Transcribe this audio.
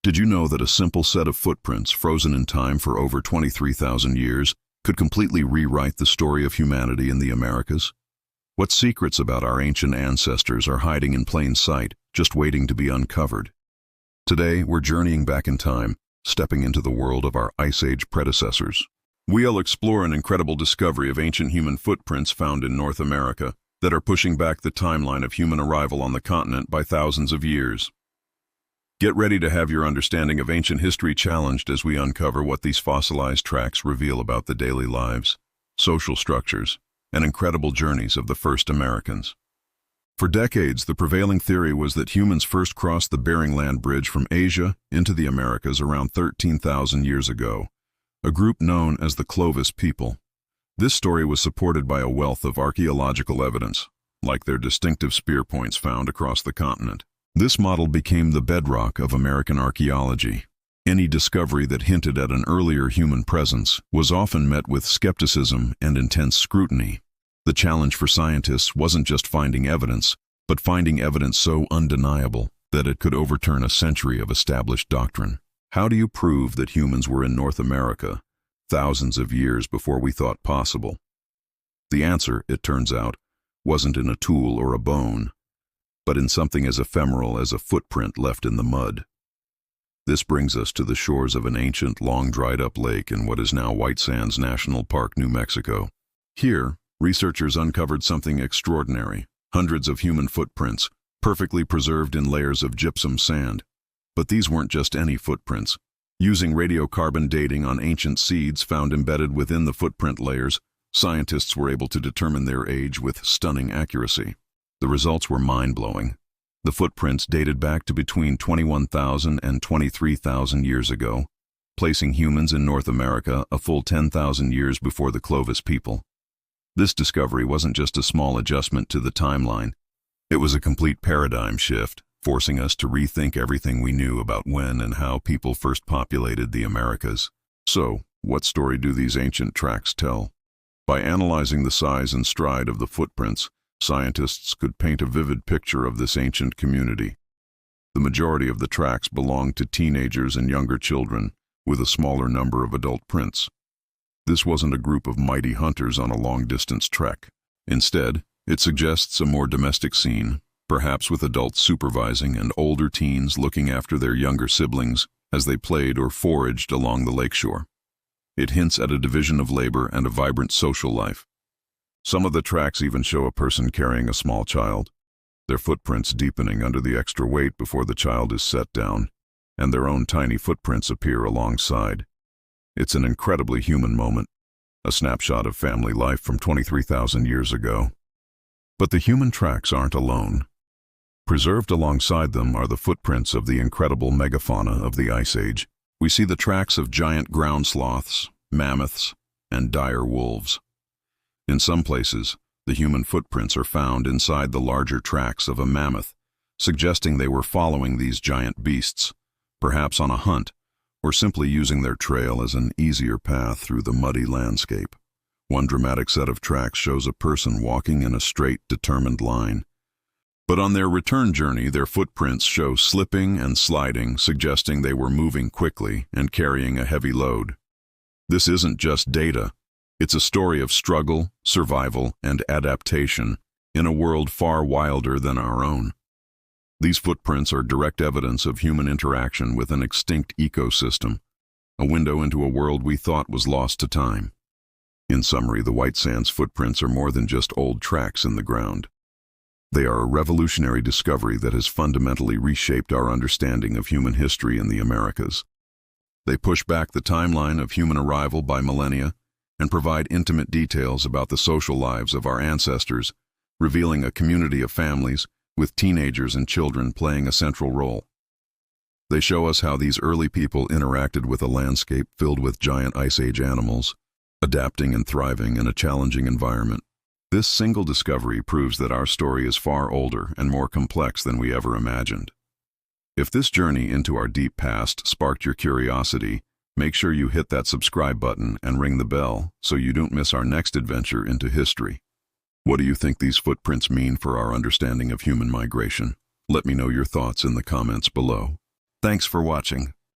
Did you know that a simple set of footprints frozen in time for over 23,000 years could completely rewrite the story of humanity in the Americas? What secrets about our ancient ancestors are hiding in plain sight, just waiting to be uncovered? Today, we're journeying back in time, stepping into the world of our Ice Age predecessors. We'll explore an incredible discovery of ancient human footprints found in North America that are pushing back the timeline of human arrival on the continent by thousands of years. Get ready to have your understanding of ancient history challenged as we uncover what these fossilized tracks reveal about the daily lives, social structures, and incredible journeys of the first Americans. For decades, the prevailing theory was that humans first crossed the Bering Land Bridge from Asia into the Americas around 13,000 years ago, a group known as the Clovis people. This story was supported by a wealth of archaeological evidence, like their distinctive spear points found across the continent. This model became the bedrock of American archaeology. Any discovery that hinted at an earlier human presence was often met with skepticism and intense scrutiny. The challenge for scientists wasn't just finding evidence, but finding evidence so undeniable that it could overturn a century of established doctrine. How do you prove that humans were in North America thousands of years before we thought possible? The answer, it turns out, wasn't in a tool or a bone, but in something as ephemeral as a footprint left in the mud. This brings us to the shores of an ancient, long-dried-up lake in what is now White Sands National Park, New Mexico. Here, researchers uncovered something extraordinary: hundreds of human footprints, perfectly preserved in layers of gypsum sand. But these weren't just any footprints. Using radiocarbon dating on ancient seeds found embedded within the footprint layers, scientists were able to determine their age with stunning accuracy. The results were mind-blowing. The footprints dated back to between 21,000 and 23,000 years ago, placing humans in North America a full 10,000 years before the Clovis people. This discovery wasn't just a small adjustment to the timeline. It was a complete paradigm shift, forcing us to rethink everything we knew about when and how people first populated the Americas. So, what story do these ancient tracks tell? By analyzing the size and stride of the footprints, scientists could paint a vivid picture of this ancient community. The majority of the tracks belonged to teenagers and younger children, with a smaller number of adult prints. This wasn't a group of mighty hunters on a long-distance trek. Instead, it suggests a more domestic scene, perhaps with adults supervising and older teens looking after their younger siblings as they played or foraged along the lakeshore. It hints at a division of labor and a vibrant social life. Some of the tracks even show a person carrying a small child, their footprints deepening under the extra weight before the child is set down, and their own tiny footprints appear alongside. It's an incredibly human moment, a snapshot of family life from 23,000 years ago. But the human tracks aren't alone. Preserved alongside them are the footprints of the incredible megafauna of the Ice Age. We see the tracks of giant ground sloths, mammoths, and dire wolves. In some places, the human footprints are found inside the larger tracks of a mammoth, suggesting they were following these giant beasts, perhaps on a hunt, or simply using their trail as an easier path through the muddy landscape. One dramatic set of tracks shows a person walking in a straight, determined line. But on their return journey, their footprints show slipping and sliding, suggesting they were moving quickly and carrying a heavy load. This isn't just data. It's a story of struggle, survival, and adaptation in a world far wilder than our own. These footprints are direct evidence of human interaction with an extinct ecosystem, a window into a world we thought was lost to time. In summary, the White Sands footprints are more than just old tracks in the ground. They are a revolutionary discovery that has fundamentally reshaped our understanding of human history in the Americas. They push back the timeline of human arrival by millennia and provide intimate details about the social lives of our ancestors, revealing a community of families with teenagers and children playing a central role. They show us how these early people interacted with a landscape filled with giant Ice Age animals, adapting and thriving in a challenging environment. This single discovery proves that our story is far older and more complex than we ever imagined. If this journey into our deep past sparked your curiosity, make sure you hit that subscribe button and ring the bell so you don't miss our next adventure into history. What do you think these footprints mean for our understanding of human migration? Let me know your thoughts in the comments below. Thanks for watching.